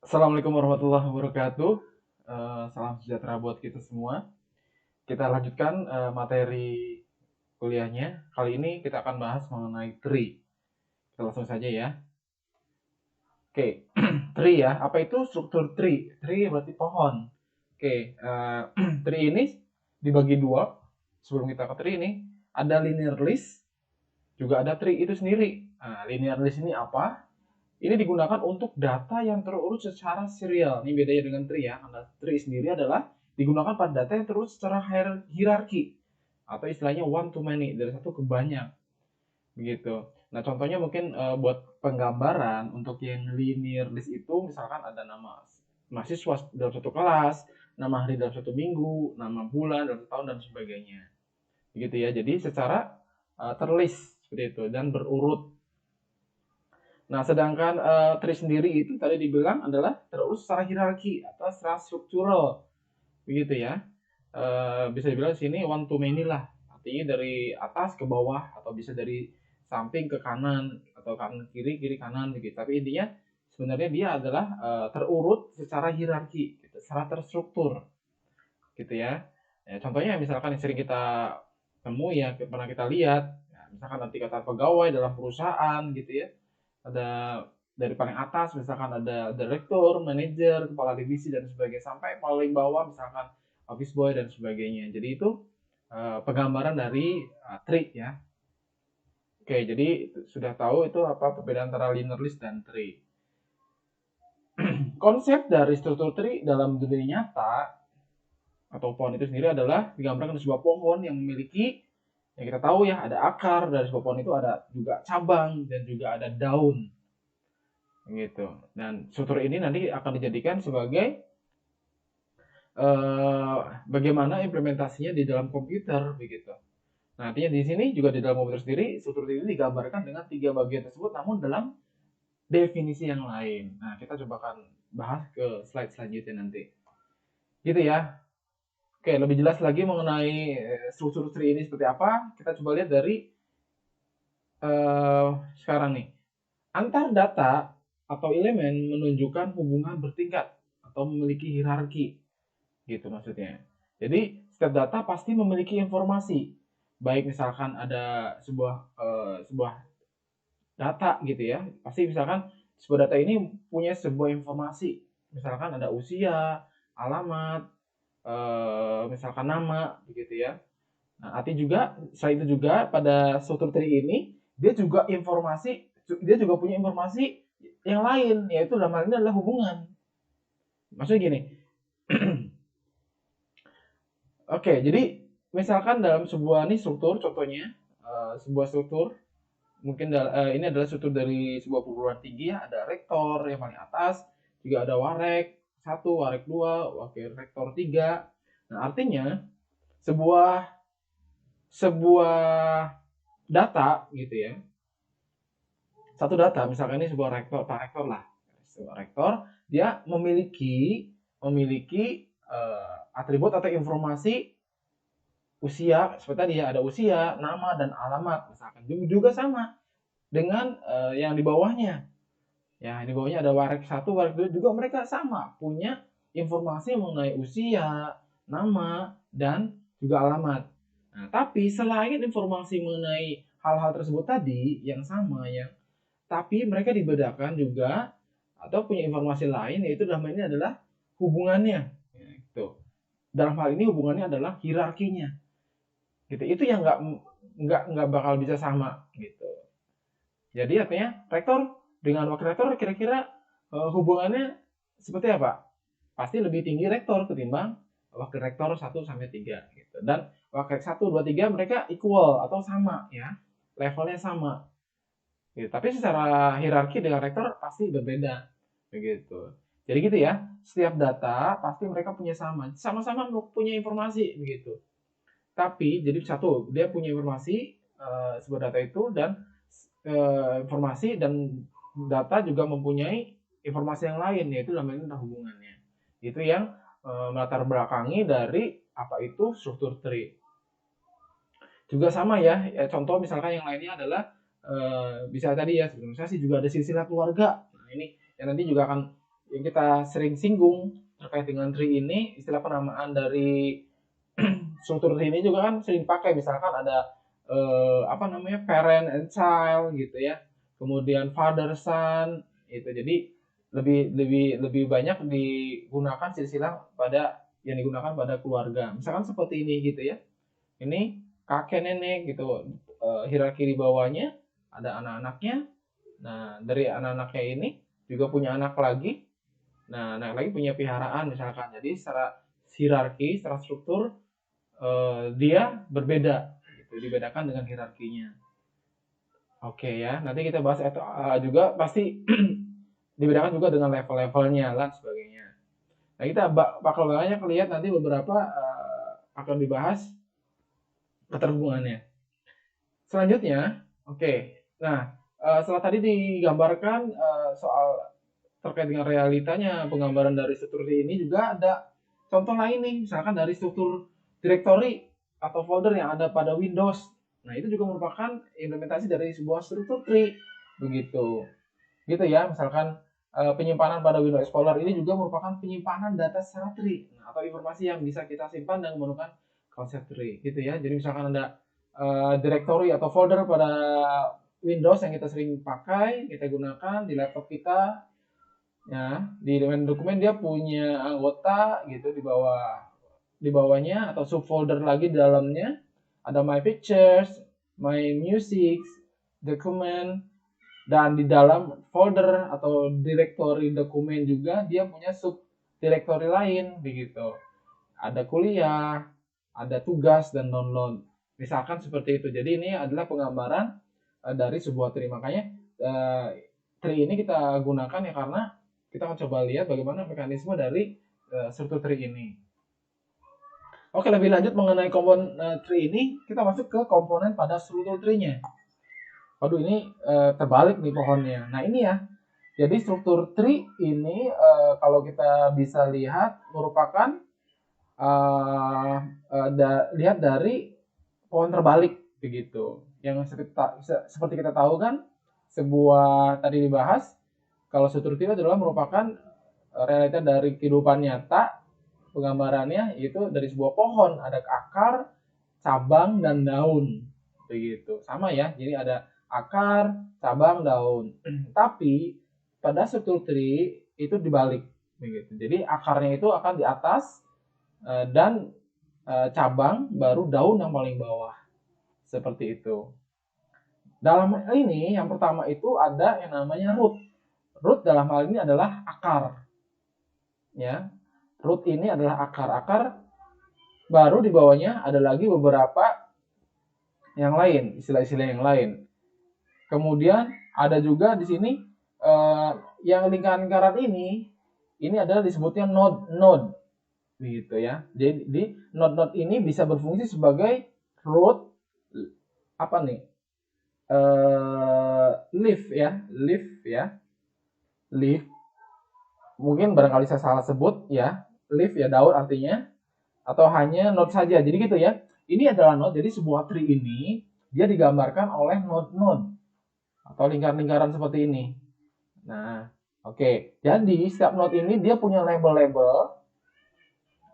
Assalamualaikum warahmatullahi wabarakatuh. Salam sejahtera buat kita semua. Kita lanjutkan materi kuliahnya. Kali ini kita akan bahas mengenai tree. Kita langsung saja ya. Oke, tree ya. Apa itu struktur tree? Tree berarti pohon. Oke, tree ini dibagi dua. Sebelum kita ke tree ini, ada linear list, juga ada tree itu sendiri. Nah, linear list ini apa? Ini digunakan untuk data yang terurut secara serial. Ini bedanya dengan tree ya. Karena tree sendiri adalah digunakan pada data yang terurut secara hierarki atau istilahnya one to many, dari satu ke banyak begitu. Nah, contohnya mungkin buat penggambaran untuk yang linear list itu misalkan ada nama mahasiswa dalam satu kelas, nama hari dalam satu minggu, nama bulan dalam satu tahun dan sebagainya. Begitu ya. Jadi secara terlist seperti itu dan berurut. Nah, sedangkan tree sendiri itu tadi dibilang adalah terurut secara hierarki atau secara struktural, begitu ya. Bisa dibilang sini one to many lah, artinya dari atas ke bawah atau bisa dari samping ke kanan atau kanan kiri kiri kanan begitu. Tapi intinya sebenarnya dia adalah terurut secara hierarki, gitu, secara terstruktur, gitu ya. Contohnya misalkan yang sering kita temui ya, pernah kita lihat, ya, misalkan nanti kata pegawai dalam perusahaan gitu ya, ada dari paling atas misalkan ada direktur, manajer, kepala divisi dan sebagainya sampai paling bawah misalkan office boy dan sebagainya. Jadi itu penggambaran dari tree ya. Oke, jadi sudah tahu itu apa perbedaan antara linear list dan tree. Konsep dari struktur tree dalam dunia nyata atau pohon itu sendiri adalah digambarkan sebuah pohon yang memiliki, yang kita tahu ya, ada akar, dari sebuah pohon itu ada juga cabang dan juga ada daun gitu. Dan struktur ini nanti akan dijadikan sebagai bagaimana implementasinya di dalam komputer begitu. Nah, artinya di sini juga di dalam komputer sendiri struktur ini digambarkan dengan tiga bagian tersebut namun dalam definisi yang lain. Nah, kita coba akan bahas ke slide selanjutnya nanti. Gitu ya. Oke, lebih jelas lagi mengenai struktur tree ini seperti apa, kita coba lihat dari sekarang nih. Antar data atau elemen menunjukkan hubungan bertingkat atau memiliki hierarki, gitu maksudnya. Jadi setiap data pasti memiliki informasi. Baik misalkan ada sebuah data gitu ya, pasti misalkan sebuah data ini punya sebuah informasi. Misalkan ada usia, alamat, misalkan nama, begitu ya. Nah, arti juga selain itu juga pada struktur tree ini dia juga punya informasi yang lain, yaitu dalam hal ini adalah hubungan. Maksudnya gini. Oke, jadi misalkan dalam sebuah nih struktur, contohnya sebuah struktur, mungkin ini adalah struktur dari sebuah perguruan tinggi ya, ada rektor yang paling atas, juga ada warek satu, warek dua, wakil rektor tiga. Nah, artinya sebuah sebuah data gitu ya, satu data misalkan ini sebuah rektor, pak rektor lah, sebuah rektor, dia memiliki atribut atau informasi usia seperti tadi ya, ada usia, nama dan alamat misalkan juga sama dengan yang di bawahnya. Ya, di bawahnya ada warek satu, warek dua juga mereka sama punya informasi mengenai usia, nama dan juga alamat. Nah, tapi selain informasi mengenai hal-hal tersebut tadi yang sama ya, tapi mereka dibedakan juga atau punya informasi lain, yaitu dalam hal ini adalah hubungannya. Ya, gitu. Dalam hal ini hubungannya adalah hierarkinya. Gitu. Itu yang nggak bakal bisa sama gitu. Jadi artinya rektor dengan wakil rektor kira-kira hubungannya seperti apa? Pasti lebih tinggi rektor ketimbang wakil rektor 1 sampai 3 gitu. Dan wakil 1, 2, 3 mereka equal atau sama ya. Levelnya sama. Gitu. Tapi secara hierarki dengan rektor pasti berbeda begitu. Jadi gitu ya. Setiap data pasti mereka punya sama-sama punya informasi begitu. Tapi jadi satu, dia punya informasi sebuah data itu dan informasi dan data juga mempunyai informasi yang lain, yaitu namanya hubungannya. Itu yang melatar belakangi dari apa itu struktur tree. Juga sama ya, contoh misalkan yang lainnya adalah bisa tadi ya, misalnya sih juga ada silsilah keluarga. Nah, ini yang nanti juga akan yang kita sering singgung terkait dengan tree ini, istilah penamaan dari struktur tree ini juga kan sering pakai, misalkan ada apa namanya, parent and child gitu ya, kemudian father son itu. Jadi lebih lebih lebih banyak digunakan silsilah pada yang digunakan pada keluarga. Misalkan seperti ini gitu ya. Ini kakek nenek gitu. Hierarki di bawahnya ada anak-anaknya. Nah, dari anak-anaknya ini juga punya anak lagi. Nah, anak lagi punya piaraan misalkan. Jadi secara hierarki, secara struktur dia berbeda gitu, dibedakan dengan hierarkinya. Oke ya, nanti kita bahas itu juga pasti dibedakan juga dengan level-levelnya dan sebagainya. Nah, kita bakal banyak lihat nanti beberapa akan dibahas keterhubungannya. Selanjutnya, oke. Nah, setelah tadi digambarkan soal terkait dengan realitanya penggambaran dari struktur ini, juga ada contoh lain nih, misalkan dari struktur directory atau folder yang ada pada Windows. Nah, itu juga merupakan implementasi dari sebuah struktur tree begitu. Gitu ya, misalkan penyimpanan pada Windows Explorer ini juga merupakan penyimpanan data secara tree, atau informasi yang bisa kita simpan dan menggunakan konsep tree gitu ya. Jadi misalkan ada directory atau folder pada Windows yang kita sering pakai, kita gunakan di laptop kita, ya, di dokumen dia punya anggota gitu di bawahnya, atau subfolder lagi di dalamnya ada my pictures, my music, document, dan di dalam folder atau directory dokumen juga dia punya sub directory lain begitu. Ada kuliah, ada tugas dan download. Misalkan seperti itu. Jadi ini adalah penggambaran dari sebuah tree. Makanya tree ini kita gunakan ya karena kita akan coba lihat bagaimana mekanisme dari struktur tree ini. Oke, lebih lanjut mengenai komponen tree ini, kita masuk ke komponen pada struktur tree-nya. Waduh, ini terbalik nih pohonnya. Nah, ini ya. Jadi struktur tree ini kalau kita bisa lihat merupakan lihat dari pohon terbalik begitu. Yang seperti kita tahu kan, sebuah tadi dibahas kalau struktur tree adalah merupakan realita dari kehidupan nyata. Penggambarannya itu dari sebuah pohon, ada akar, cabang, dan daun begitu. Sama ya, jadi ada akar, cabang, daun. Tapi pada struktur tree itu dibalik begitu. Jadi akarnya itu akan di atas dan cabang baru daun yang paling bawah. Seperti itu. Dalam ini yang pertama itu ada yang namanya root. Root dalam hal ini adalah akar. Ya. Root ini adalah akar-akar, baru di bawahnya ada lagi beberapa yang lain, istilah-istilah yang lain. Kemudian ada juga di sini yang lingkaran-lingkaran ini adalah disebutnya node gitu ya. Jadi node ini bisa berfungsi sebagai root apa nih? Leaf ya. Leaf. Mungkin barangkali saya salah sebut ya. Leaf ya daun artinya, atau hanya node saja. Jadi gitu ya. Ini adalah node. Jadi sebuah tree ini dia digambarkan oleh node-node atau lingkaran-lingkaran seperti ini. Nah, oke. Jadi setiap node ini dia punya label-label.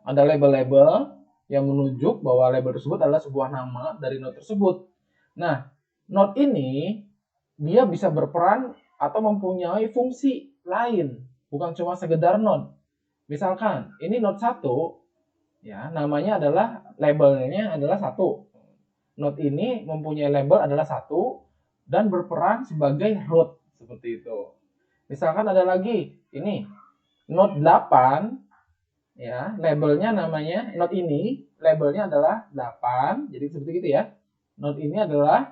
Ada label-label yang menunjuk bahwa label tersebut adalah sebuah nama dari node tersebut. Nah, node ini dia bisa berperan atau mempunyai fungsi lain, bukan cuma sekedar node. Misalkan ini node 1, ya, namanya adalah labelnya adalah 1. Node ini mempunyai label adalah 1 dan berperan sebagai root seperti itu. Misalkan ada lagi ini node 8, ya, labelnya namanya node ini labelnya adalah 8. Jadi seperti itu ya. Node ini adalah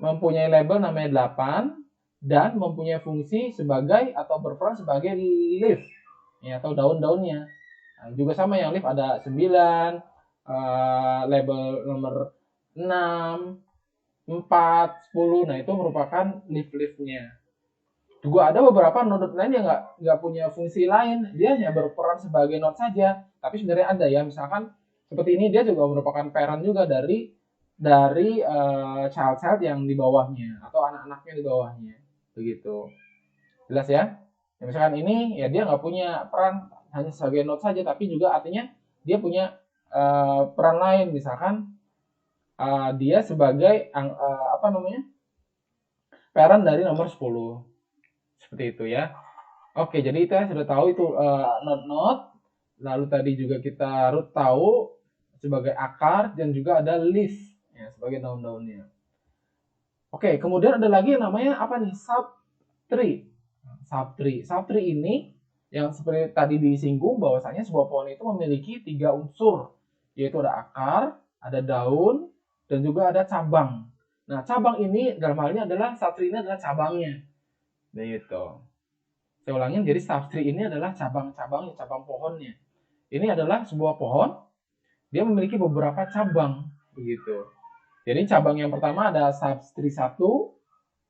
mempunyai label namanya 8 dan mempunyai fungsi sebagai atau berperan sebagai leaf ya, atau daun-daunnya. Nah, juga sama yang leaf ada 9, label nomor 6, 4, 10. Nah, itu merupakan leaf-leafnya. Juga ada beberapa node lain yang nggak punya fungsi lain, dia hanya berperan sebagai node saja. Tapi sebenarnya ada ya, misalkan seperti ini dia juga merupakan parent juga dari child-child yang di bawahnya atau anak-anaknya di bawahnya. Begitu. Jelas ya? Ya, misalkan ini ya dia nggak punya peran hanya sebagai node saja, tapi juga artinya dia punya peran lain, misalkan dia sebagai apa namanya, parent dari nomor 10. Seperti itu ya. Oke, jadi kita sudah tahu itu node-node. Lalu tadi juga kita root tahu sebagai akar, dan juga ada leaf ya sebagai daun-daunnya. Oke, kemudian ada lagi yang namanya apa nih? Subtree. Subtree ini yang seperti tadi disinggung bahwasanya sebuah pohon itu memiliki 3 unsur, yaitu ada akar, ada daun, dan juga ada cabang. Nah, cabang ini dalam hal ini adalah subtree ini adalah cabangnya. Begitu. Saya ulangin, jadi subtree ini adalah cabang-cabangnya, cabang pohonnya. Ini adalah sebuah pohon, dia memiliki beberapa cabang, begitu. Jadi cabang yang pertama ada subtree 1,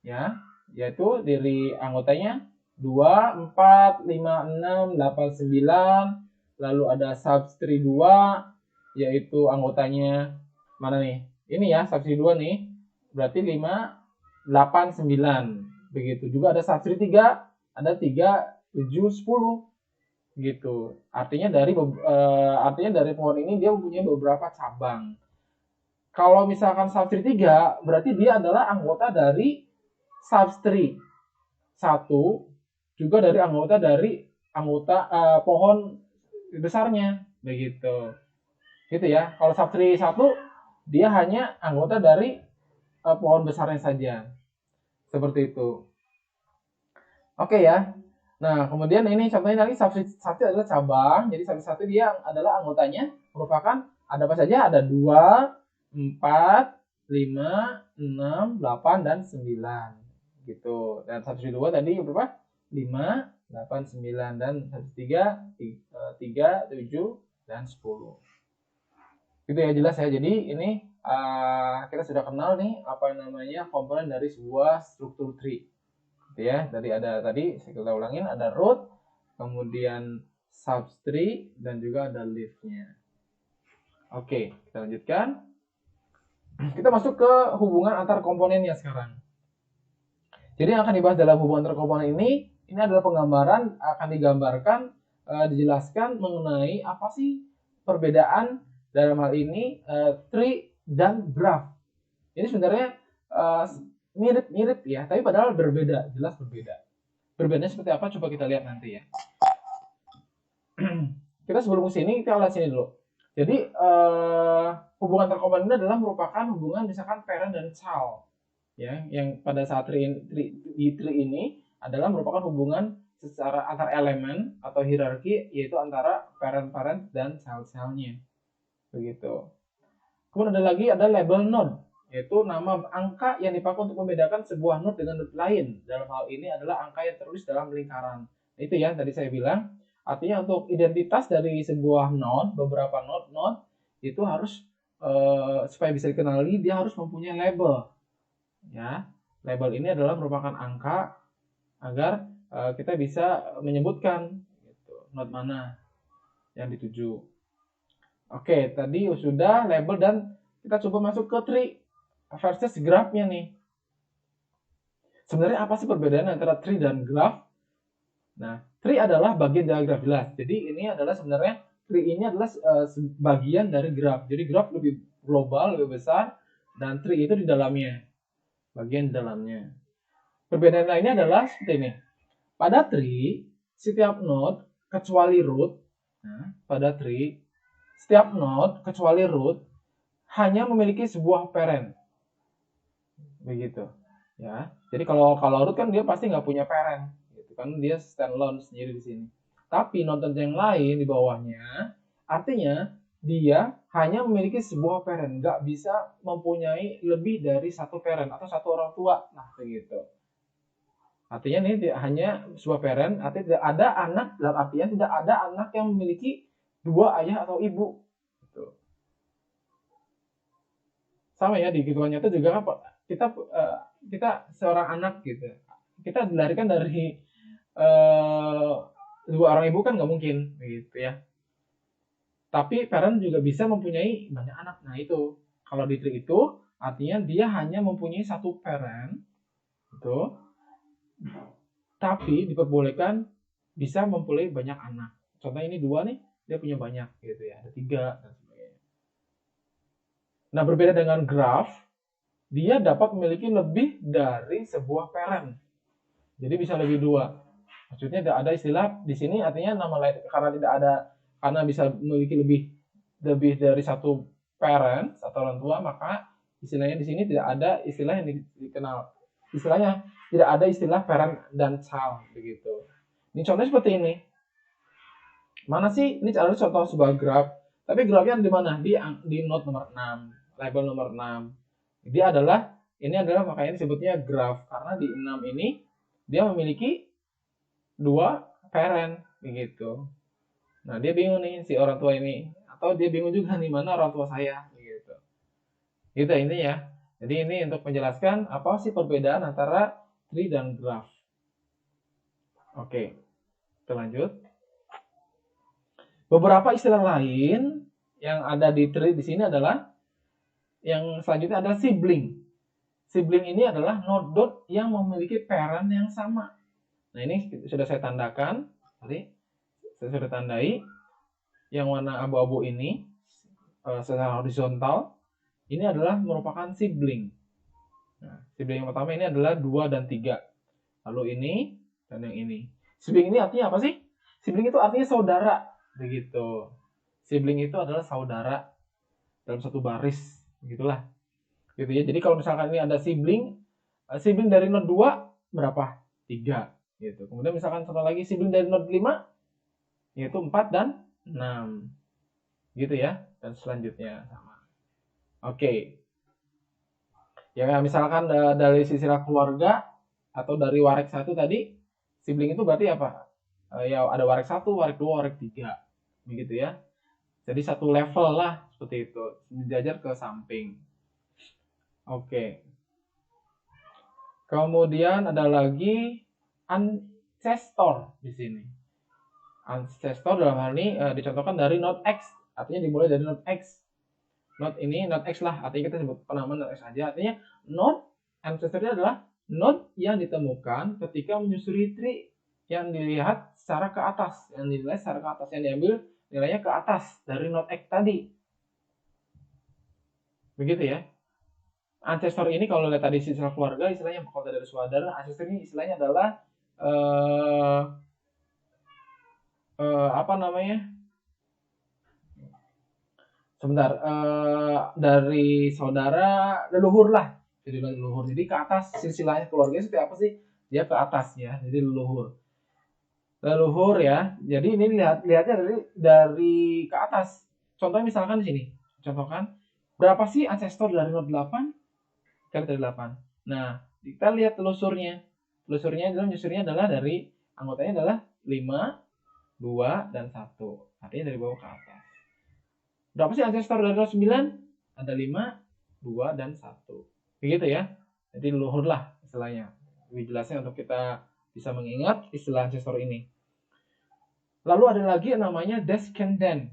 ya, yaitu dari anggotanya 2, 4, 5, 6, 8, 9. Lalu ada subtree 2, yaitu anggotanya mana nih? Ini ya, subtree 2 nih. Berarti 5, 8, 9. Begitu. Juga ada subtree 3, ada 3, 7, 10. Gitu. Artinya dari pohon ini dia mempunyai beberapa cabang. Kalau misalkan subtree 3, berarti dia adalah anggota dari subtree 1, juga dari anggota pohon besarnya, begitu. Gitu ya. Kalau subtree 1 dia hanya anggota dari pohon besarnya saja. Seperti itu. Oke ya. Nah, kemudian ini contohnya lagi subtree 1 adalah cabang. Jadi subtree 1 dia adalah anggotanya merupakan ada apa saja? Ada 2, 4, 5, 6, 8, dan 9. Gitu. Dan subtree 2 tadi berapa? 5, 8, 9, dan subtree 3, 7, dan 10. Gitu ya, jelas ya. Jadi ini kita sudah kenal nih apa namanya komponen dari sebuah struktur tree. Ya, tadi kita ulangin, ada root, kemudian subtree, dan juga ada leaf-nya. Oke, kita lanjutkan. Kita masuk ke hubungan antar komponennya sekarang. Jadi yang akan dibahas dalam hubungan antar komponen ini adalah penggambaran, akan digambarkan, dijelaskan mengenai apa sih perbedaan dalam hal ini tree dan graph. Ini sebenarnya mirip-mirip ya, tapi padahal berbeda, jelas berbeda. Berbedanya seperti apa? Coba kita lihat nanti ya. Kita sebelum ke sini, kita lihat sini dulu. Jadi hubungan antar komponen ini adalah merupakan hubungan misalkan parent dan child, ya, yang pada saat tree ini adalah merupakan hubungan secara antar elemen atau hierarki, yaitu antara parent dan child-nya, begitu. Kemudian ada label node, yaitu nama angka yang dipakai untuk membedakan sebuah node dengan node lain. Dalam hal ini adalah angka yang tertulis dalam lingkaran. Nah, itu ya tadi saya bilang. Artinya untuk identitas dari sebuah node, beberapa node itu harus supaya bisa dikenali, dia harus mempunyai label. Ya, label ini adalah merupakan angka agar kita bisa menyebutkan gitu, node mana yang dituju. Oke, tadi sudah label, dan kita coba masuk ke tree versus graph-nya nih. Sebenarnya apa sih perbedaan antara tree dan graph? Nah, tree adalah bagian dari graph, jelas. Jadi ini adalah sebenarnya tree ini adalah bagian dari graph. Jadi graph lebih global, lebih besar, dan tree itu di dalamnya, bagian di dalamnya. Perbedaan lainnya adalah seperti ini. Pada tree, setiap node kecuali root, pada tree setiap node kecuali root hanya memiliki sebuah parent, begitu ya. Jadi kalau root kan dia pasti nggak punya parent, gitu kan, dia standalone sendiri di sini. Tapi node yang lain di bawahnya, artinya dia hanya memiliki sebuah parent, nggak bisa mempunyai lebih dari satu parent atau satu orang tua. Nah, begitu. Artinya ini hanya sebuah parent, artinya tidak ada anak, dalam artian tidak ada anak yang memiliki dua ayah atau ibu. Gitu. Sama ya, di kehidupan nyata juga kita seorang anak gitu. Kita dilahirkan dari dua orang ibu kan nggak mungkin, gitu ya. Tapi parent juga bisa mempunyai banyak anak. Nah itu, kalau di tree itu artinya dia hanya mempunyai satu parent, gitu. Tapi diperbolehkan bisa mempunyai banyak anak. Contohnya ini 2 nih, dia punya banyak gitu ya, ada 3 dan sebagainya. Nah, berbeda dengan graf, dia dapat memiliki lebih dari sebuah parent. Jadi bisa lebih 2. Maksudnya tidak ada istilah di sini, artinya nama lain karena tidak ada, karena bisa memiliki lebih dari satu parent atau orang tua, maka istilahnya di sini tidak ada istilah yang dikenal. Istilahnya tidak ada istilah parent dan child begitu. Ini contohnya seperti ini. Mana sih? Ini adalah contoh sebuah graf. Tapi grafnya di mana? Di note nomor 6, label nomor 6. Dia adalah, ini adalah makanya disebutnya graf karena di 6 ini dia memiliki 2 parent begitu. Nah, dia bingung nih si orang tua ini, atau dia bingung juga nih mana orang tua saya gitu. Gitu ini ya. Jadi ini untuk menjelaskan apa sih perbedaan antara tree dan graph. Oke. Kita lanjut. Beberapa istilah lain yang ada di tree di sini adalah yang selanjutnya adalah sibling. Sibling ini adalah node yang memiliki parent yang sama. Nah, ini sudah saya tandakan. Tadi saya sudah tandai yang warna abu-abu ini secara horizontal. Ini adalah merupakan sibling. Nah, sibling yang pertama ini adalah 2 dan 3. Lalu ini dan yang ini. Sibling ini artinya apa sih? Sibling itu artinya saudara. Begitu. Sibling itu adalah saudara dalam satu baris. Begitulah. Gitu ya. Jadi kalau misalkan ini ada sibling dari node 2 berapa? 3. Gitu. Kemudian misalkan satu lagi sibling dari node 5 yaitu 4 dan 6. Gitu ya. Dan selanjutnya sama. Oke. Ya misalkan dari silsilah keluarga atau dari warik 1 tadi, sibling itu berarti apa? Ya ada warik 1, warik 2, warik 3. Begitu ya. Jadi satu level lah seperti itu, menjajar ke samping. Oke. Kemudian ada lagi ancestor di sini. Ancestor dalam hal ini dicontohkan dari node X, artinya dimulai dari node X. Node ini node X lah, artinya kita sebut penamaan node X aja. Artinya node ancestornya adalah node yang ditemukan ketika menyusuri tree yang dilihat secara ke atas, yang dinilai secara ke atas, yang diambil nilainya ke atas dari node X tadi. Begitu ya. Ancestor ini kalau lihat tadi silsilah keluarga, istilahnya kalau dari saudara, ancestor ini istilahnya adalah apa namanya? Sebentar, dari saudara leluhur lah, jadi leluhur. Jadi ke atas silsilahnya keluarga seperti apa sih? Dia ke atas ya, jadi leluhur. Leluhur ya. Jadi ini lihatnya dari ke atas. Contohnya misalkan di sini. Contohkan berapa sih ancestor dari node 8? Kita lihat dari 8. Nah, kita lihat telusurnya. Telusurnya adalah dari anggotanya adalah 5, 2 dan 1. Artinya dari bawah ke atas. Berapa sih ancestor dari node 9? Ada 5, 2 dan 1. Begitu ya. Jadi leluhur lah istilahnya. Lebih jelasnya untuk kita bisa mengingat istilah ancestor ini. Lalu ada lagi yang namanya descendant.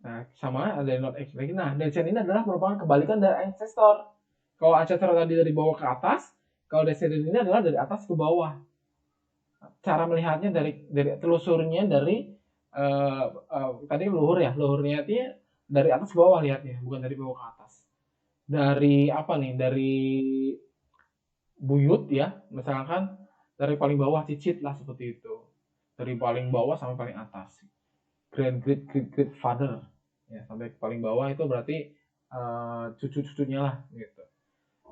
Nah, sama ada node X lagi. Nah, descendant ini adalah merupakan kebalikan dari ancestor. Kalau ancestor tadi dari bawah ke atas, kalau descendant ini adalah dari atas ke bawah. Cara melihatnya dari telusurnya dari tadi leluhur ya, leluhurnya itu dari atas ke bawah lihatnya, bukan dari bawah ke atas. Dari apa nih? Dari buyut ya, misalkan dari paling bawah cicit lah seperti itu. Dari paling bawah sampai paling atas. Great father ya, sampai paling bawah itu berarti cucu-cucunya lah gitu.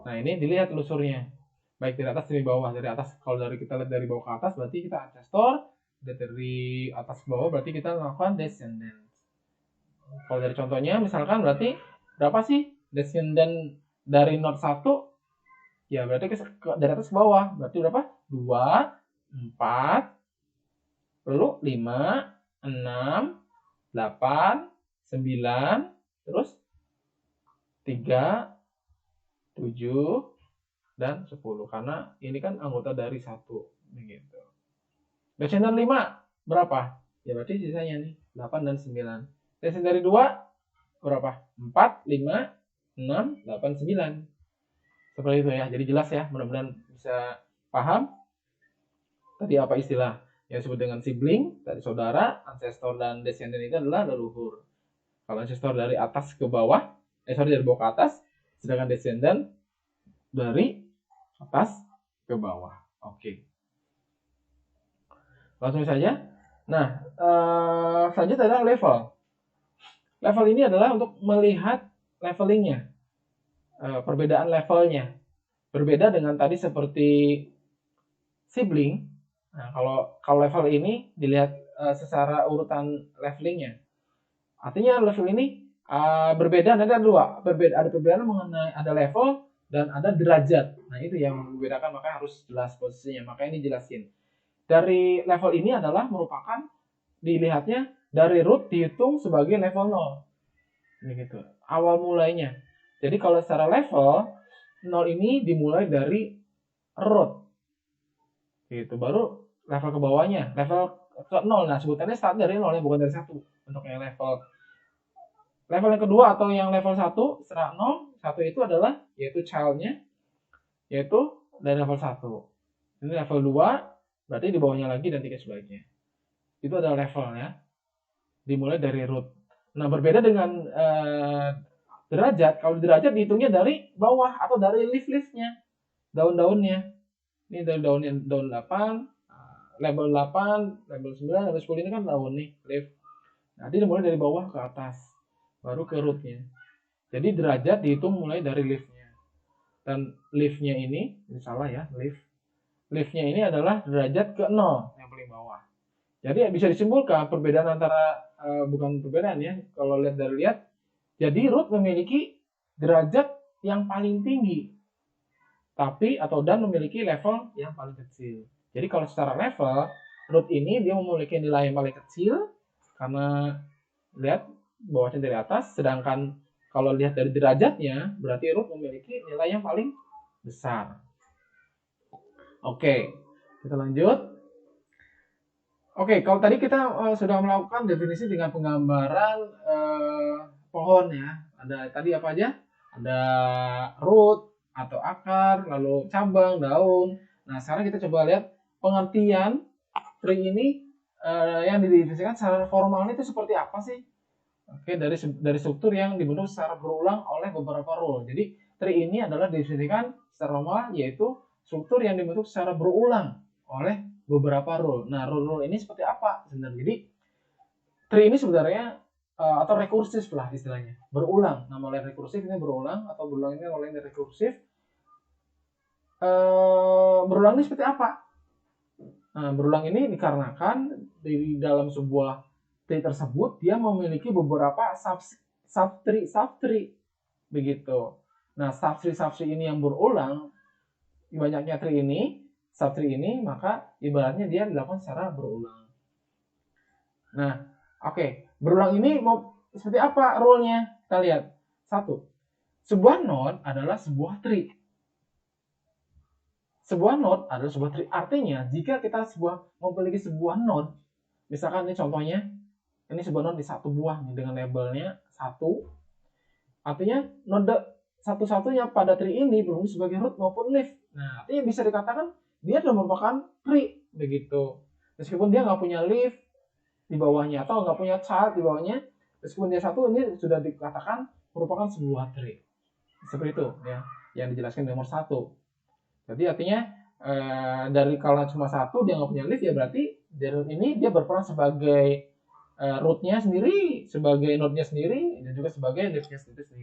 Nah, ini dilihat telusurnya. Baik dari atas dari bawah. Dari atas, kalau dari kita lihat dari bawah ke atas berarti kita ancestor. Dari atas ke bawah berarti kita melakukan descendant. Kalau dari contohnya misalkan berarti berapa sih descendant dari node 1? Ya berarti dari atas ke bawah. Berarti berapa? 2, 4, lalu 5, 6, 8, 9, terus 3, 7, dan 10. Karena ini kan anggota dari 1. Begitu. Descendant 5 berapa? Ya berarti sisanya nih 8 dan 9. Descendant dari 2 berapa? 4, 5, 6, 8, 9. Seperti itu ya. Jadi jelas ya. Mudah-mudahan bisa paham tadi apa istilah yang disebut dengan sibling dari saudara, ancestor dan descendant itu adalah leluhur. Kalau ancestor dari atas ke bawah, dari bawah ke atas, sedangkan descendant dari atas ke bawah. Oke. Langsung saja. Nah, selanjutnya adalah level. Level ini adalah untuk melihat levelingnya, perbedaan levelnya. Berbeda dengan tadi seperti sibling. Nah, kalau level ini dilihat secara urutan levelingnya. Artinya level ini berbeda, ada dua. Ada perbedaan mengenai ada level dan ada derajat. Nah, itu yang membedakan, maka harus jelas posisinya. Maka ini jelasin. Dari level ini adalah merupakan dilihatnya dari root dihitung sebagai level 0. Begitu. Awal mulainya. Jadi kalau secara level 0 ini dimulai dari root. Gitu. Baru level ke bawahnya, level ke 0. Nah, sebutannya start dari 0 ya, bukan dari 1. Untuk yang level yang kedua atau yang level 1 setelah 0, 1 itu adalah yaitu child-nya, yaitu dari level 1. Ini level 2, berarti di bawahnya lagi dan 3 sebaliknya. Itu adalah levelnya, dimulai dari root. Nah, berbeda dengan derajat. Kalau derajat dihitungnya dari bawah atau dari leaf-leafnya, daun-daunnya. Ini dari daun 8, label 8, label 9, label 10 ini kan daun nih, leaf. Nah, dia dimulai dari bawah ke atas, baru ke rootnya. Jadi derajat dihitung mulai dari leaf-nya. Dan leaf-nya ini salah ya, leaf. Leaf-nya ini adalah derajat ke 0 yang paling bawah. Jadi bisa disimpulkan perbedaan antara bukan perbedaan ya, kalau lihat dari jadi root memiliki derajat yang paling tinggi, tapi dan memiliki level yang paling kecil. Jadi kalau secara level, root ini dia memiliki nilai yang paling kecil karena lihat bawahnya dari atas, sedangkan kalau lihat dari derajatnya berarti root memiliki nilai yang paling besar. Oke, kita lanjut. Oke, kalau tadi kita sudah melakukan definisi dengan penggambaran pohon ya. Ada tadi apa aja? Ada root atau akar, lalu cabang, daun. Nah, sekarang kita coba lihat pengertian tree ini yang didefinisikan secara formal itu seperti apa sih? Oke, dari struktur yang dibentuk secara berulang oleh beberapa rule. Jadi, tree ini adalah didefinisikan secara formal yaitu struktur yang dibentuk secara berulang oleh beberapa rule. Nah, rule-rule ini seperti apa sebenarnya? Jadi, tree ini sebenarnya atau rekursif lah istilahnya, berulang. Nama lain rekursif ini berulang, atau berulang ini nama lain rekursif. Berulang ini seperti apa? Nah, berulang ini dikarenakan di dalam sebuah tree tersebut dia memiliki beberapa subtree begitu. Nah, subtree ini yang berulang, banyaknya tree ini, subtree ini, maka ibaratnya dia dilakukan secara berulang. Nah, oke, berulang ini mau seperti apa rule-nya? Kita lihat. 1. Sebuah node adalah sebuah tree. Sebuah node adalah sebuah tree. Artinya, jika kita memiliki sebuah node, misalkan ini contohnya, ini sebuah node di satu buah nih, dengan labelnya 1. Artinya node satu-satunya pada tree ini belum sebagai root maupun leaf. Nah, artinya bisa dikatakan dia sudah merupakan tree begitu. Meskipun dia nggak punya leaf di bawahnya atau nggak punya child di bawahnya, meskipun dia satu, ini sudah dikatakan merupakan sebuah tree. Seperti itu ya, yang dijelaskan di nomor 1. Jadi artinya dari kalau cuma satu dia nggak punya leaf, ya berarti dari ini dia berperan sebagai rootnya sendiri, sebagai node-nya sendiri, dan juga sebagai leaf-nya sendiri.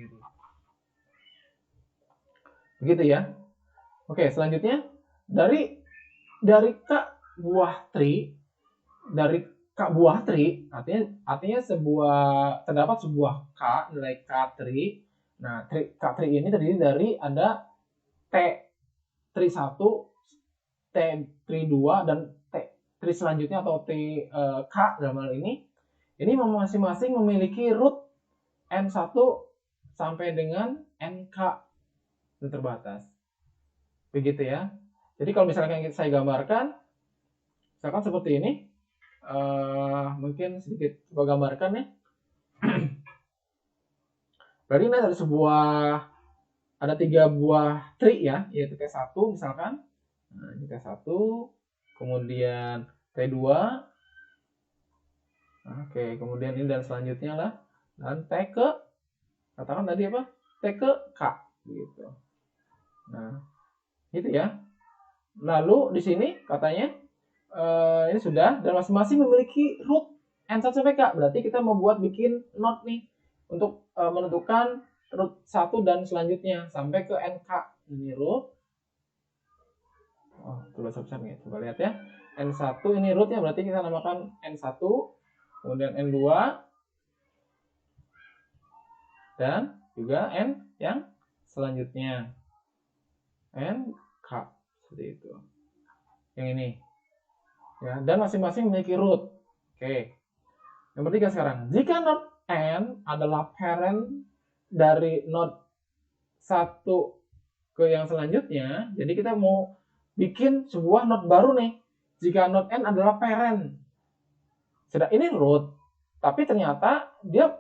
Begitu ya. Oke, selanjutnya dari buah tree, artinya terdapat sebuah nilai K tree. Nah, K tree ini terdiri dari ada T tree 1, T tree 2, dan T tree selanjutnya atau T K dalam hal ini. Ini masing-masing memiliki root N1 sampai dengan NK terbatas. Begitu ya. Jadi kalau misalkan saya gambarkan, misalkan seperti ini, mungkin sedikit coba gambarkan ya. Berarti ini ada 3 buah tree ya, yaitu T1 misalkan. Nah, ini T1, kemudian T2. Oke, kemudian ini dan selanjutnya lah. Dan T ke, katakan tadi apa? T ke K. Gitu. Nah, gitu ya. Lalu di sini katanya ini sudah, dan masing-masing memiliki root N1 sampai K. Berarti kita membuat bikin node nih untuk menentukan root 1 dan selanjutnya sampai ke NK. Ini root. Oh, coba besar nih. Coba lihat ya. N1 ini rootnya, berarti kita namakan N1, kemudian N2, dan juga N yang selanjutnya. NK. Seperti itu. Yang ini. Ya, dan masing-masing memiliki root. Oke. Yang ketiga sekarang, jika node N adalah parent dari node 1 ke yang selanjutnya, jadi kita mau bikin sebuah node baru nih. Jika node N adalah parent. Sedang ini root, tapi ternyata dia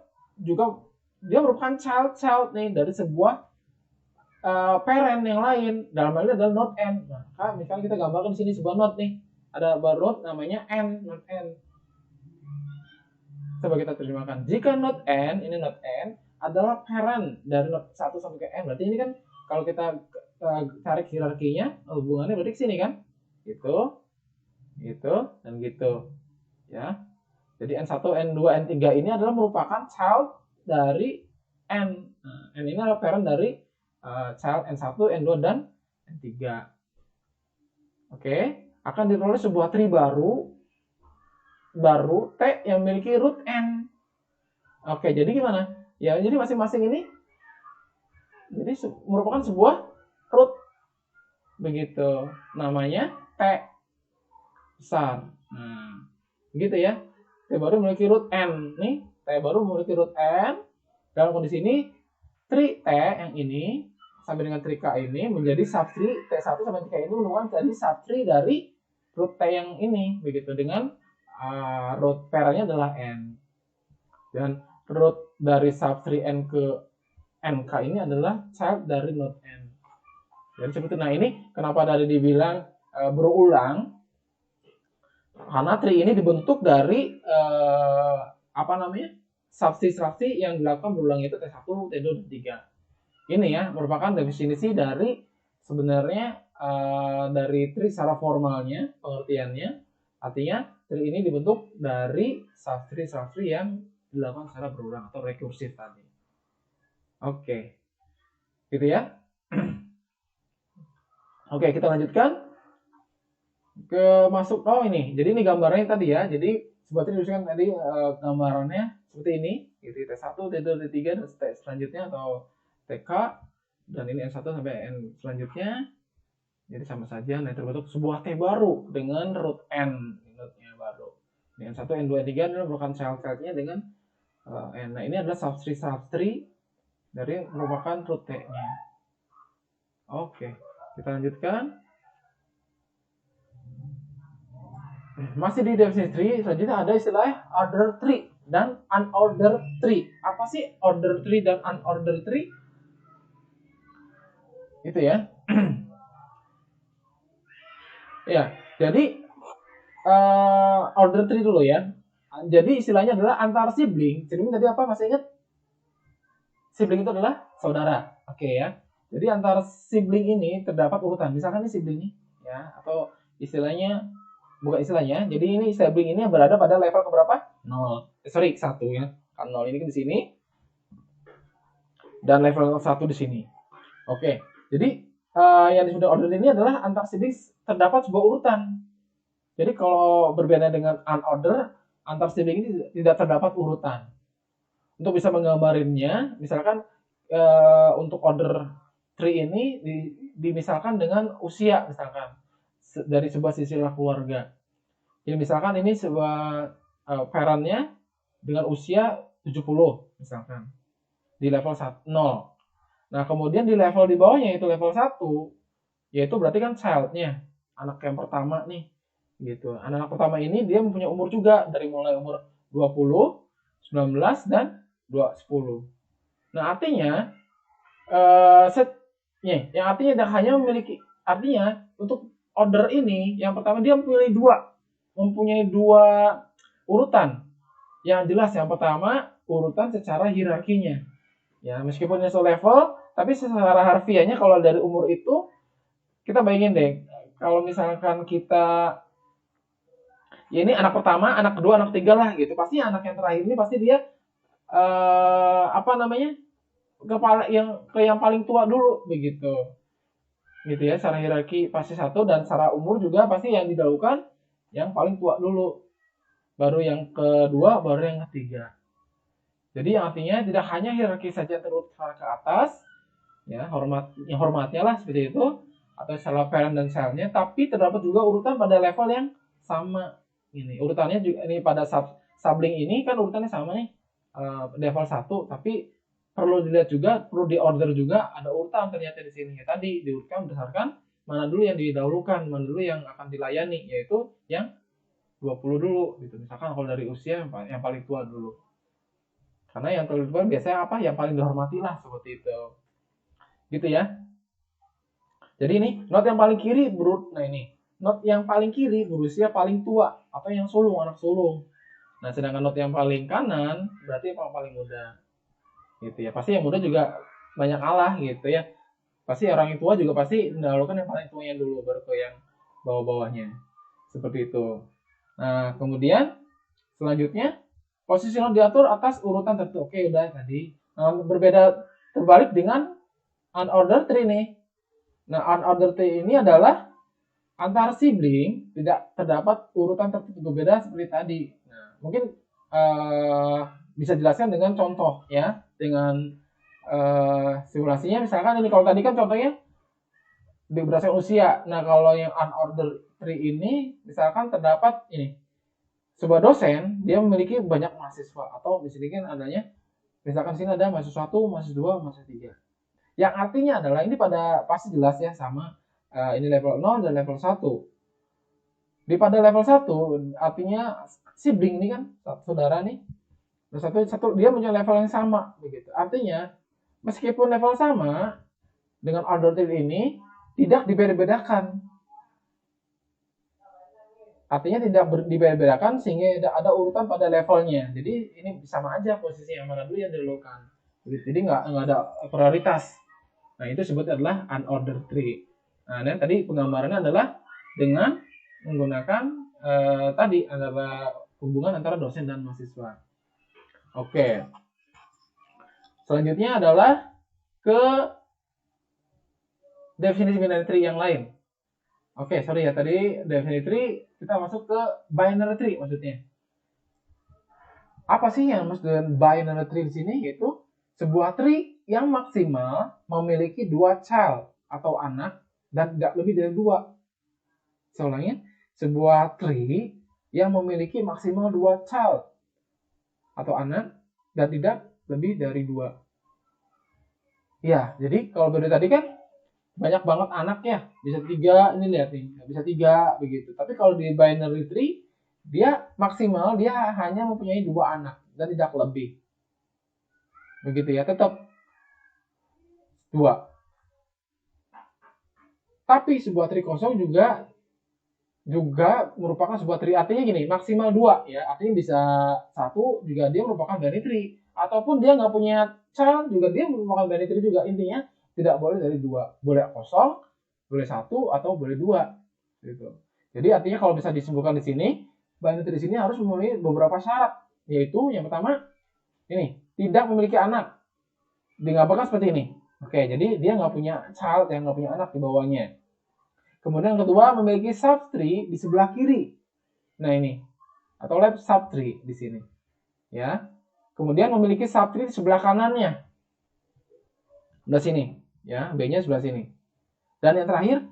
merupakan child nih dari sebuah parent yang lain. Dalam hal ini adalah node N. Maka misalnya kita gambarkan di sini sebuah node nih. Ada node namanya N, node N. Coba kita terjemahkan. Jika node N, ini node N, adalah parent dari node 1 sampai ke N. Berarti ini kan kalau kita tarik hierarkinya, hubungannya berarti ke sini kan? Gitu, dan gitu. Ya. Jadi N1, N2, N3 ini adalah merupakan child dari N. Nah, N ini adalah parent dari child N1, N2, dan N3. Oke, akan diperoleh sebuah tree baru T yang memiliki root N. Oke, jadi gimana? Ya, jadi masing-masing ini jadi merupakan sebuah root. Begitu. Namanya T besar. Nah, gitu ya. T baru memiliki root N. Nih, T baru memiliki root N. Dalam kondisi ini, tree T yang ini sampai dengan tree K ini menjadi subtree T1 sampai K ini merupakan jadi subtree dari root T yang ini. Begitu, dengan root parentnya adalah N. Dan root dari subtree N ke NK ini adalah child dari node N. Jadi seperti itu. Nah, ini kenapa tadi dibilang berulang? Karena tree ini dibentuk dari subtree yang dilakukan berulang, itu T1, T2, dan T3. Ini ya merupakan definisi dari sebenarnya dari tree secara formalnya, pengertiannya. Artinya tree ini dibentuk dari subtree yang dilakukan secara berulang atau rekursif tadi. Oke. Gitu ya. Oke, kita lanjutkan ke masuk. Oh, ini. Jadi ini gambarnya tadi ya. Jadi seperti dituliskan tadi gambarannya seperti ini. Gitu, T1, T2, T3, dan T selanjutnya atau TK, dan ini N1 sampai N selanjutnya. Jadi sama saja. Nah, terbentuk sebuah T baru dengan root N. Rootnya baru. Ini N1, N2, N3 adalah merupakan child-nya dengan N. Nah, ini adalah subtree dari merupakan root T-nya. Oke, kita lanjutkan. Masih di definisi tree, selanjutnya ada istilah order tree dan unordered tree. Apa sih order tree dan unordered tree? Itu ya. Ya, jadi order tree dulu ya. Jadi istilahnya adalah antar sibling. Sibling tadi apa? Masih ingat? Sibling itu adalah saudara. Oke ya. Jadi antara sibling ini terdapat urutan. Misalkan ini sibling ini ya, atau istilahnya bukan istilahnya. Jadi ini sibling ini berada pada level keberapa? 0. 1 ya. Kan 0 ini di sini. Dan level 1 di sini. Oke. Jadi yang disebut order ini adalah antar sibling terdapat sebuah urutan. Jadi kalau berbeda dengan unordered, antar sibling ini tidak terdapat urutan. Untuk bisa menggambarinnya, misalkan untuk order tree ini dimisalkan dengan usia, misalkan dari sebuah silsilah keluarga. Jadi misalkan ini sebuah parentnya dengan usia 70 misalkan di level 0. Nah, kemudian di level di bawahnya itu level 1, yaitu berarti kan child-nya, anak yang pertama nih. Gitu. Anak pertama ini dia mempunyai umur juga dari mulai umur 20, 19, dan 10. Nah, artinya yang artinya hanya memiliki, artinya untuk order ini yang pertama dia memilih 2. mempunyai dua urutan yang jelas. Yang pertama, urutan secara hierarkinya. Ya, meskipun ini level, tapi secara harfiahnya kalau dari umur itu kita bayangin deh, kalau misalkan kita ya ini anak pertama, anak kedua, anak ketiga lah gitu. Pasti anak yang terakhir ini pasti dia apa namanya? Kepala yang paling tua dulu begitu. Gitu ya, secara hierarki pasti satu, dan secara umur juga pasti yang didahulukan yang paling tua dulu. Baru yang kedua, baru yang ketiga. Jadi yang artinya tidak hanya hierarki saja terus ke atas, ya hormatnya lah seperti itu, atau secara parent dan childnya, tapi terdapat juga urutan pada level yang sama. Ini urutannya juga ini pada sibling ini kan urutannya sama nih, level 1, tapi perlu dilihat juga, perlu diorder juga, ada urutan ternyata di sini. Ya, tadi diurutkan berdasarkan mana dulu yang didahulukan, mana dulu yang akan dilayani, yaitu yang 20 dulu gitu. Misalkan kalau dari usia yang paling tua dulu. Karena yang paling tua biasanya apa? Yang paling dihormati lah, seperti itu. Gitu ya. Jadi ini not yang paling kiri nah ini not yang paling kiri berusia paling tua atau yang sulung, anak sulung. Nah, sedangkan not yang paling kanan berarti yang paling muda. Gitu ya. Pasti yang muda juga banyak kalah gitu ya. Pasti orang yang tua juga pasti mendahulukan yang paling tuanya dulu, baru ke yang bawah-bawahnya. Seperti itu. Nah, kemudian selanjutnya posisi not diatur atas urutan tertentu. Oke, udah tadi. Nah, berbeda terbalik dengan unordered tree nih. Nah, unordered tree ini adalah antar sibling tidak terdapat urutan tertentu berbeda seperti tadi. Nah, mungkin bisa dijelaskan dengan contoh ya, dengan simulasinya. Misalkan ini kalau tadi kan contohnya berdasarkan usia. Nah, kalau yang unordered tree ini misalkan terdapat ini sebuah dosen, dia memiliki banyak mahasiswa, atau misalkan adanya misalkan sini ada mahasiswa 1, mahasiswa 2, mahasiswa 3. Yang artinya adalah ini pada pasti jelas ya sama ini level 0 dan level 1. Di pada level 1 artinya sibling ini kan saudara nih. Satu dia punya level yang sama begitu. Artinya meskipun level sama dengan order ini tidak dibeda-bedakan. Artinya tidak dibeda-bedakan sehingga ada urutan pada levelnya. Jadi ini sama aja posisi yang mana dulu yang didahulukan. Jadi nggak ada prioritas. Nah, itu disebut adalah unordered tree. Nah, dan tadi penggambarannya adalah dengan menggunakan tadi adalah hubungan antara dosen dan mahasiswa. Oke. Selanjutnya adalah ke definisi binary tree yang lain. Oke, sorry ya, tadi definity tree, kita masuk ke binary tree maksudnya. Apa sih yang maksud dengan binary tree di sini? Yaitu sebuah tree yang maksimal memiliki 2 child atau anak dan tidak lebih dari 2. Saya ulangin, sebuah tree yang memiliki maksimal 2 child atau anak dan tidak lebih dari 2. Ya, jadi kalau dari tadi kan banyak banget anak ya, bisa 3, ini lihat nih, bisa 3 begitu. Tapi kalau di binary tree dia maksimal dia hanya mempunyai 2 anak dan tidak lebih. Begitu ya, tetap 2. Tapi sebuah tree kosong juga merupakan sebuah tree, artinya gini, maksimal 2 ya, artinya bisa 1 juga dia merupakan binary tree, ataupun dia nggak punya child juga dia merupakan binary tree juga. Intinya tidak boleh dari 2, boleh kosong, boleh 1, atau boleh 2 gitu. Jadi artinya kalau bisa disimpulkan di sini, binary tree di sini harus memenuhi beberapa syarat, yaitu yang pertama ini, tidak memiliki anak. Digambarkan seperti ini. Oke, jadi dia nggak punya child, yang nggak punya anak di bawahnya. Kemudian yang kedua, memiliki subtree di sebelah kiri. Nah, ini atau left subtree di sini. Ya. Kemudian memiliki subtree di sebelah kanannya. Sebelah sini, ya, B-nya sebelah sini. Dan yang terakhir,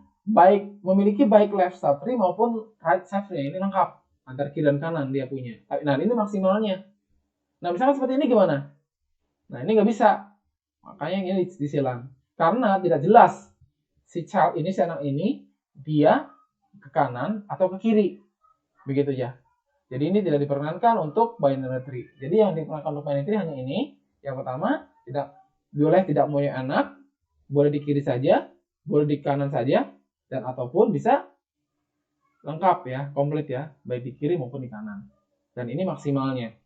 memiliki baik left subtree maupun right subtree. Ini lengkap, antara kiri dan kanan dia punya. Nah, ini maksimalnya. Nah, misalkan seperti ini gimana? Nah, ini nggak bisa. Makanya ini disilang. Karena tidak jelas si child ini, si anak ini, dia ke kanan atau ke kiri. Begitu ya. Jadi ini tidak diperkenankan untuk binary tree. Jadi yang diperkenankan untuk binary tree hanya ini. Yang pertama, tidak mempunyai anak, boleh di kiri saja, boleh di kanan saja, dan ataupun bisa lengkap ya, komplit ya, baik di kiri maupun di kanan. Dan ini maksimalnya.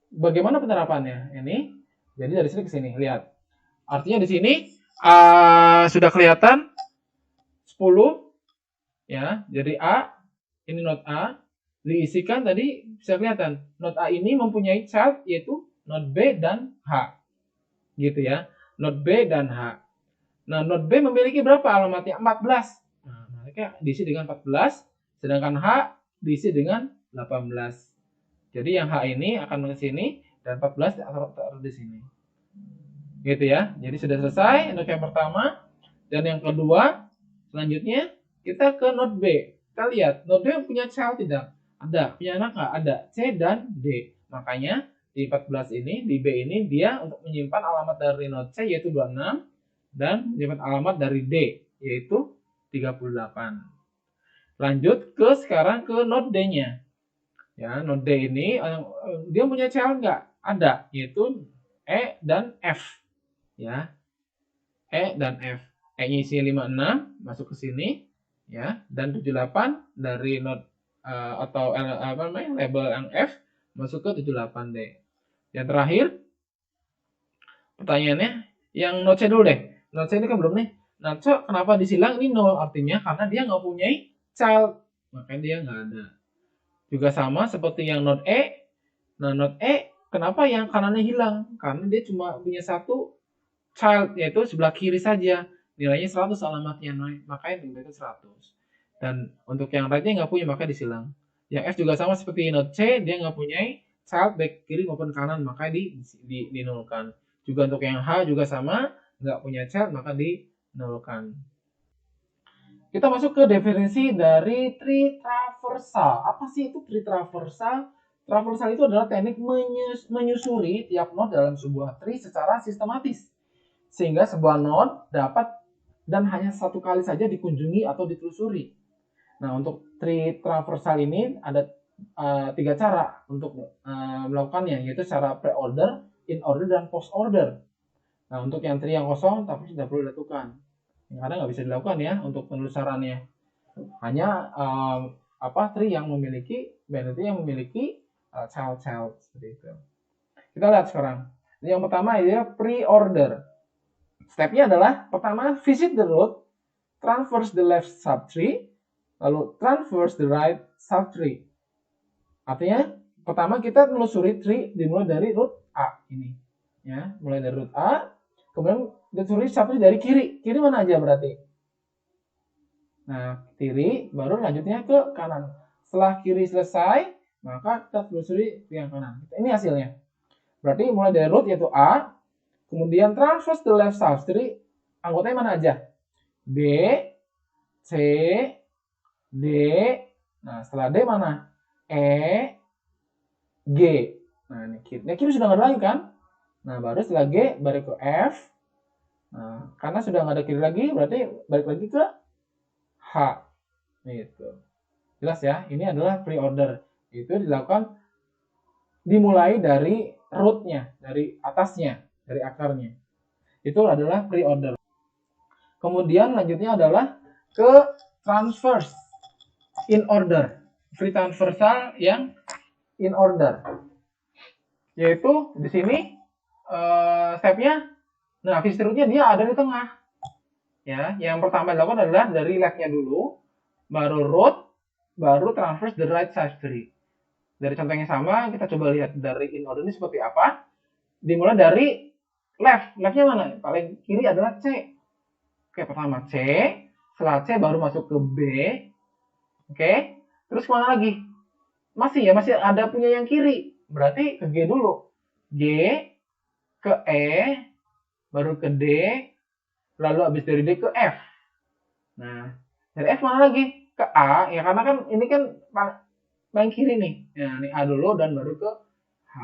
Bagaimana penerapannya? Ini, jadi dari sini ke sini, lihat. Artinya di sini sudah kelihatan 10 ya. Jadi A, ini not A, diisikan tadi bisa kelihatan. Not A ini mempunyai child yaitu not B dan H. Gitu ya. Not B dan H. Nah, not B memiliki berapa alamatnya? 14. Nah, mereka diisi dengan 14, sedangkan H diisi dengan 18. Jadi yang H ini akan ke sini dan 14 taruh di sini. Gitu ya. Jadi sudah selesai untuk yang pertama. Dan yang kedua, selanjutnya kita ke not B. Kita lihat, not B punya child tidak? Ada. Punya anak nggak? Ada. C dan D. Makanya di 14 ini, di B ini dia untuk menyimpan alamat dari not C yaitu 26 dan menyimpan alamat dari D yaitu 38. Lanjut ke sekarang ke not D-nya. Ya, not D ini dia punya child nggak? Ada, yaitu E dan F. Ya. E dan F. E-nya isi 56 masuk ke sini ya, dan 78 dari not atau apa namanya label yang F masuk ke 78D. Yang terakhir pertanyaannya yang not C dulu deh. Not C ini kan belum nih. Not C kenapa disilang? Ini 0 artinya karena dia nggak punya child, makanya dia nggak ada. Juga sama seperti yang not E. Nah, not E kenapa yang kanannya hilang? Karena dia cuma punya satu child yaitu sebelah kiri saja. Nilainya 100 alamatnya, makanya nilainya 100. Dan untuk yang right-nya nggak punya, maka disilang. Yang F juga sama seperti not C, dia nggak punya child baik kiri maupun kanan, maka dinolkan. Juga untuk yang H juga sama, nggak punya child, maka dinolkan. Kita masuk ke definisi dari tree traversal. Apa sih itu tree traversal? Traversal itu adalah teknik menyusuri tiap node dalam sebuah tree secara sistematis. Sehingga sebuah node dapat dan hanya satu kali saja dikunjungi atau ditelusuri. Nah, untuk tree traversal ini ada 3 cara untuk melakukannya, yaitu cara pre-order, in-order, dan post-order. Nah, untuk yang tree yang kosong tapi tidak perlu dilakukan. Karena nggak bisa dilakukan ya untuk penelusurannya. Hanya tree yang memiliki yang memiliki child seperti itu. Kita lihat sekarang. Yang pertama adalah pre-order. Stepnya adalah pertama visit the root, traverse the left subtree, lalu traverse the right subtree. Artinya pertama kita menelusuri tree dimulai dari root A ini, ya, mulai dari root A, kemudian ditelusuri subtree dari kiri. Kiri mana aja berarti? Nah, kiri baru lanjutnya ke kanan. Setelah kiri selesai, maka kita telusuri yang kanan. Ini hasilnya. Berarti mulai dari root yaitu A, kemudian traverse the left subtree, anggotanya mana aja? B, C, D. Nah, setelah D mana? E, G. Nah, ini kiri. Nah, kiri sudah nggak ada lagi kan? Nah, baru setelah G, balik ke F. Nah, karena sudah nggak ada kiri lagi, berarti balik lagi ke H. Itu. Jelas ya? Ini adalah pre-order. Itu dilakukan dimulai dari root-nya, dari atasnya, dari akarnya. Itu adalah pre-order. Kemudian lanjutnya adalah ke transverse in order. Free transversal yang in order. Yaitu di sini stepnya, nah visit root-nya dia ada di tengah. Ya, yang pertama dilakukan adalah dari left-nya dulu, baru root, baru transverse the right subtree. Dari contoh yang sama, kita coba lihat dari in order ini seperti apa. Dimulai dari left. Left-nya mana? Paling kiri adalah C. Oke, pertama C, setelah C baru masuk ke B. Oke, terus kemana lagi? Masih ada punya yang kiri. Berarti ke G dulu. G, ke E, baru ke D, lalu habis dari D ke F. Nah, dari F mana lagi? Ke A, ya karena kan ini kan paling kiri nih. Nah, ini A dulu dan baru ke H.